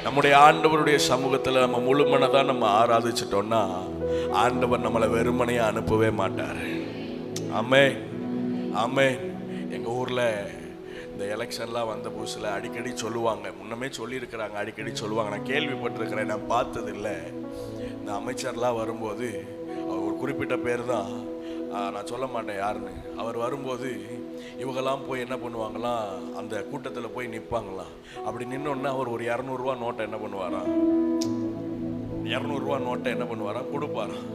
நம்முடைய ஆண்டவருடைய சமூகத்தில் நம்ம முழுமனதான் நம்ம ஆராதிச்சிட்டோம்னா ஆண்டவர் நம்மளை வெறுமனையா அனுப்பவே மாட்டார். ஆமென், ஆமென். எங்கள் ஊரில் இந்த எலெக்ஷன்லாம் வந்த புதுசில் அடிக்கடி சொல்லுவாங்க, முன்னமே சொல்லியிருக்கிறாங்க, அடிக்கடி சொல்லுவாங்க, நான் கேள்விப்பட்டிருக்கிறேன், நான் பார்த்ததில்லை. இந்த அமைச்சர்லாம் வரும்போது அவர் ஒரு குறிப்பிட்ட பேர் தான், நான் சொல்ல மாட்டேன் யாருன்னு, அவர் வரும்போது இவங்கெல்லாம் போய் என்ன பண்ணுவாங்களாம், அந்த கூட்டத்தில் போய் நிற்பாங்களாம். அப்படி நின்னோன்னா அவர் ஒரு 200 ரூபா நோட்டை என்ன பண்ணுவாராம், 200 ரூபா நோட்டை என்ன பண்ணுவாராம், கொடுப்பாராம்.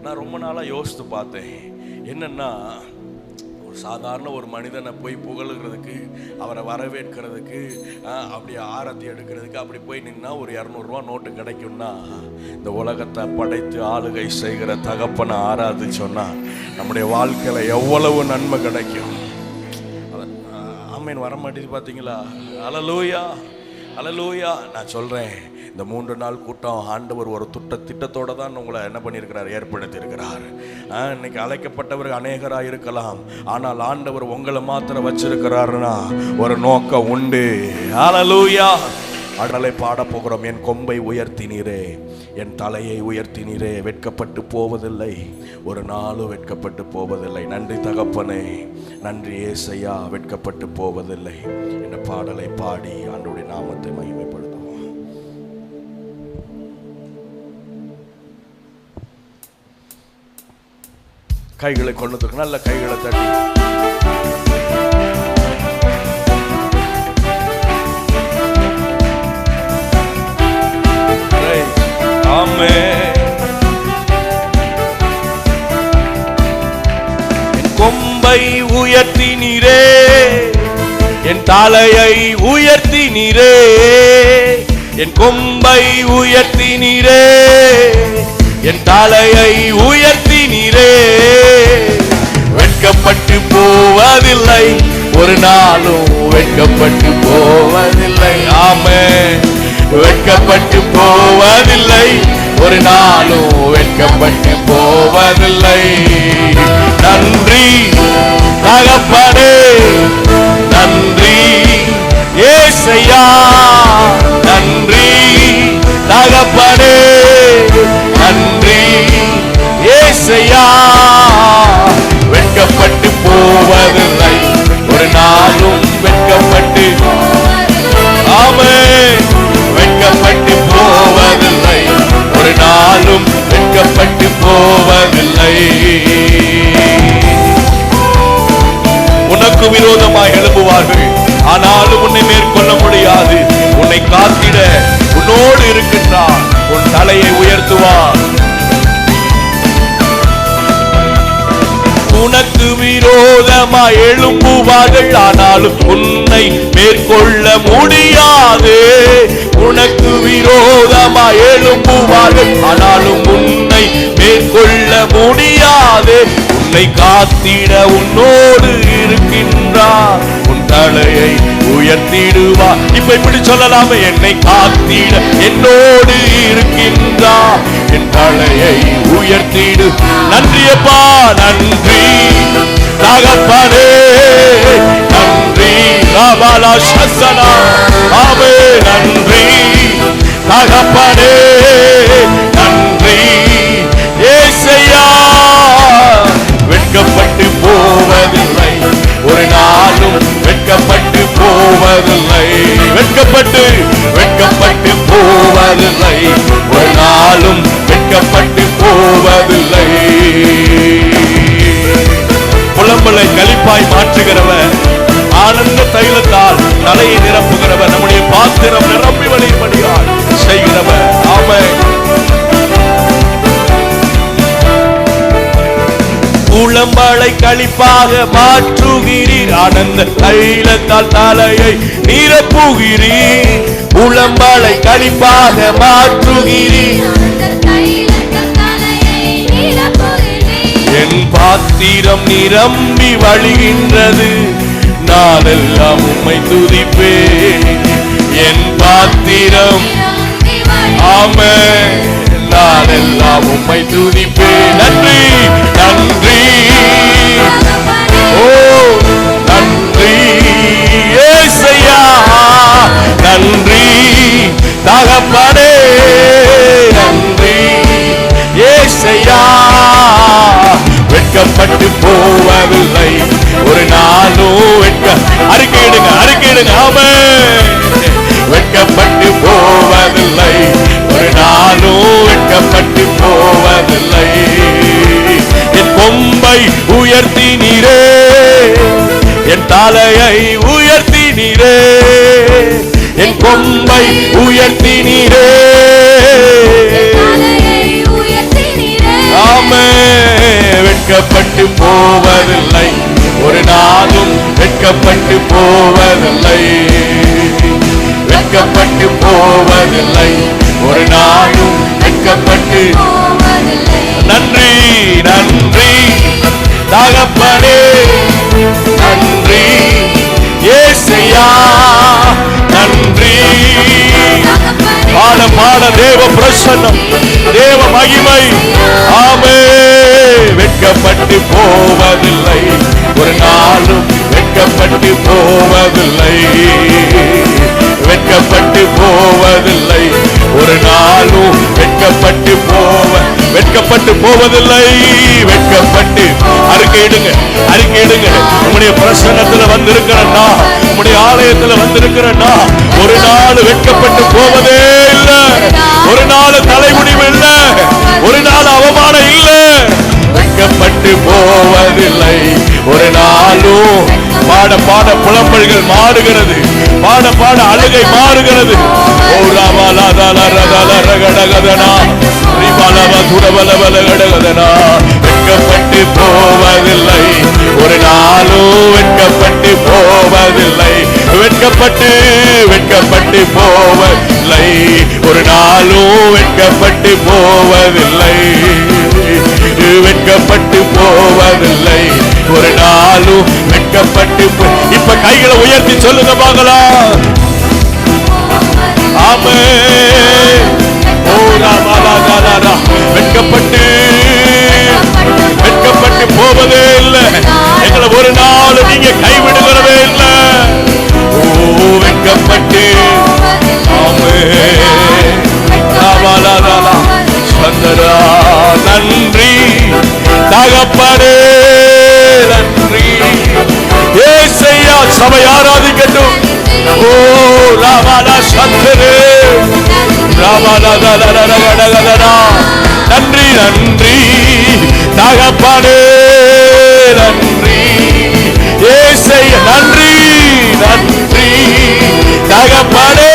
நான் ரொம்ப நாளாக யோசித்து பார்த்தேன், என்னென்னா சாதாரண ஒரு மனிதனை போய் புகழுகிறதுக்கு, அவரை வரவேற்கிறதுக்கு, அப்படி ஆரத்தி எடுக்கிறதுக்கு அப்படி போய் நின்னா ஒரு 200 ரூபா நோட்டு கிடைக்கும்னா, இந்த உலகத்தை படைத்து ஆளுகை செய்கிற தகப்பனை ஆராதிச்சோன்னா நம்முடைய வாழ்க்கையில் எவ்வளவு நன்மை கிடைக்கும். ஆமேன், வர மாட்டேது பார்த்தீங்களா? அல்லேலூயா, அல்லேலூயா. நான் சொல்கிறேன், இந்த 3 நாள் கூட்டம் ஆண்டவர் ஒரு திட்டத்தோடு தான் உங்களை என்ன பண்ணியிருக்கிறார், ஏற்படுத்தி இருக்கிறார். இன்னைக்கு அழைக்கப்பட்டவர்கள் அநேகராக இருக்கலாம், ஆனால் ஆண்டவர் உங்களை மாத்திரம் வச்சிருக்கிறாருன்னா ஒரு நோக்கம் உண்டு. ஹல்லேலூயா. அடலை பாட போகிறோம். என் கொம்பை உயர்த்தினீரே, என் தலையை உயர்த்தினீரே, வெட்கப்பட்டு போவதில்லை, ஒரு நாளும் வெட்கப்பட்டு போவதில்லை. நன்றி தகப்பனே, நன்றி ஏசையா, வெட்கப்பட்டு போவதில்லை என்ற பாடலை பாடி ஆண்டவருடைய நாமத்தை மகிமைப்படுத்துவோம். கைகளை கொண்டு நல்ல கைகளை தட்டி என் கொம்பை உயர்த்தினீரே, என் தலையை உயர்த்தினீரே, என் கொம்பை உயர்த்தினீரே, என் தலையை உயர்த்தினீரே, வெட்கப்பட்டு போவதில்லை, ஒரு நாளும் வெட்கப்பட்டு போவதில்லை. ஆமென், வெட்கப்பட்டு போவதில்லை, ஒரு நாளும் வெட்கப்பட்டு போவதில்லை. நன்றி தகப்பனே, நன்றி ஏசையா, நன்றி தகப்பனே, நன்றி ஏசையா, வெட்கப்பட்டு போவதில்லை, ஒரு நாளும் வெட்கப்பட்டு, ஆமென், வெட்கப்பட்டு போவதில்லை, ஒரு நாளும் வெட்கப்பட்டு போவதில்லை. உனக்கு விரோதமாக எழுப்புவார்கள், ஆனாலும் உன்னை மேற்கொள்ள முடியாது. உன்னை காத்திட உன்னோடு இருக்கின்றார், உன் தலையை உயர்த்துவார். உனக்கு விரோதமாய் எழும்புவார்கள், ஆனாலும் உன்னை மேற்கொள்ள முடியாது. உனக்கு விரோதமாய் எழும்புவார்கள், ஆனாலும் உன்னை மேற்கொள்ள முடியாது. உன்னை காத்திட உன்னோடு இருக்கின்றார், உன் தலையை உயர்த்திடுவார். இப்ப இப்படி சொல்லலாமே, என்னை காத்திட என்னோடு இருக்கின்றார், என் தலையை உயர்த்திடு. நன்றியப்பா, நன்றி தகப்பனே, நன்றி ராபாலா சசனா, ஆமே, நன்றி தகப்பனே, நன்றி ஏசையா, வெட்கப்பட்டு போவதில்லை, ஒரு நாளும் வெட்கப்பட்டு போவதில்லை, வெட்கப்பட்டு வெட்கப்பட்டு போவதில்லை, ஒரு நாளும் வெட்கப்பட்டு போவதில்லை. புலம்பலை களிப்பாய் மாற்றுகிறவர், ஆனந்த தைலத்தால் தலையை நிரப்புகிறவர், நம்முடைய பாத்திரம் நிரம்பி வழிபடியால் செய்கிறவர். ஆமென். புலம்பலை களிப்பாக மாற்றுகிறீர், ஆனந்த தைலத்தால் தலையை நிரப்புகிறீர். புலம்பலை களிப்பாக மாற்றுகிறீர், என் பாத்திரம் நிரம்பி வழிகின்றது, நாளெல்லாம் உம்மை துதிப்பேன். என் பாத்திரம், ஆமென், நாளெல்லாம் உம்மை துதிப்பேன். நன்றி, நன்றி, ஓ நன்றி ஏசையா, நன்றி தகப்பனே, போவதில்லை, ஒரு நாளும் அறிக்கையிடுங்க அறிக்கையிடுங்க. ஆமென். வெட்கப்பட்டு போவதில்லை, ஒரு நாளும் வெட்கப்பட்டு போவதில்லை. என் கொம்பை உயர்த்தினீரே, என் தலையை உயர்த்தினீரே, என் கொம்பை உயர்த்தினீரே. ஆமென். வெட்கப்பட்டு போவதில்லை, ஒரு நாளும் வெட்கப்பட்டு போவதில்லை, வெட்கப்பட்டு போவதில்லை, ஒரு நாளும் வெட்கப்பட்டு. நன்றி நன்றி தகப்பனே, நன்றி இயேசையா, நன்றி. பாட பாட தேவ பிரசன்னம், தேவ மகிமை. ஆமென். வெட்கப்பட்டு போவதில்லை, ஒரு நாளும் வெட்கப்பட்டு போவதில்லை, வெட்கப்பட்டு போவதில்லை, ஒரு நாளும் வெட்கப்பட்டு வெட்கப்பட்டு போவதில்லை. வெட்கப்பட்டு அறிக்கையிடுங்க அறிக்கையிடுங்க. உம்முடைய பிரசன்னத்துல வந்திருக்கிறன்னா, உம்முடைய ஆலயத்துல வந்திருக்கிறன்னா, ஒரு நாள் வெட்கப்பட்டு போவதே இல்லை, ஒரு நாள் தலைமுடிவு இல்லை, ஒரு நாள் அவமானம் இல்லை. வெட்கப்பட்டு போவதில்லை, ஒரு நாளும். பாட பாட புலம்பல்கள் மாறுகிறது, பாட பாட அழுகை மாறுகிறது. ஓ ராமாலாதால ரதால ரகடகதனா, ரிபாலவ துடபலவல கடகதனா. வெட்கப்பட்டு போவதில்லை, ஒரு நாளும் வெட்கப்பட்டு போவதில்லை, வெட்கப்பட்டு வெட்கப்பட்டு போவதில்லை, ஒரு நாளும் வெட்கப்பட்டு போவதில்லை, வெட்கப்பட்டு போவதில்லை, ஒரு நாளும் வெட்கப்பட்டு. இப்ப கைகளை உயர்த்தி சொல்லுங்க பார்க்கலாம். ஆமென். ஓ ராமாலாதாரா. வெட்கப்பட்டு வெட்கப்பட்டு போவதே இல்லை, எங்களை ஒரு நாள் நீங்க கைவிடுகிறதே இல்லை. ஓ வெட்கப்பட்டு. ஆமென். ராமாலாதாரா சந்தரா. நன்றி தகப்பனே, நன்றி இயேசையா. சபை ஆராதிக்கட்டும். ஓ ராமாலா சந்தரே, ராமாலாதாரா. நன்றி நன்றி தகப்பனே, நன்றி இயேசையா. நன்றி நன்றி தகப்பனே,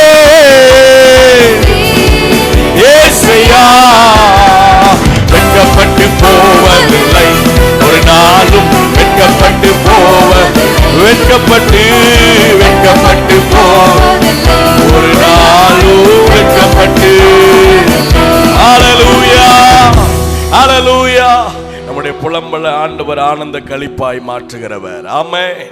இயேசையா. வெட்கப்பட்டு போவதில்லை, ஒரு நாளும் வெட்கப்பட்டு வெட்கப்பட்டு வெட்கப்பட்டு ஒரு நாளும் வெட்கப்பட்டு. ஹல்லேலூயா ஹல்லேலூயா. நம்முடைய புலம்பல ஆண்டவர் ஆனந்த களிப்பாய் மாற்றுகிறவர். ஆமென்.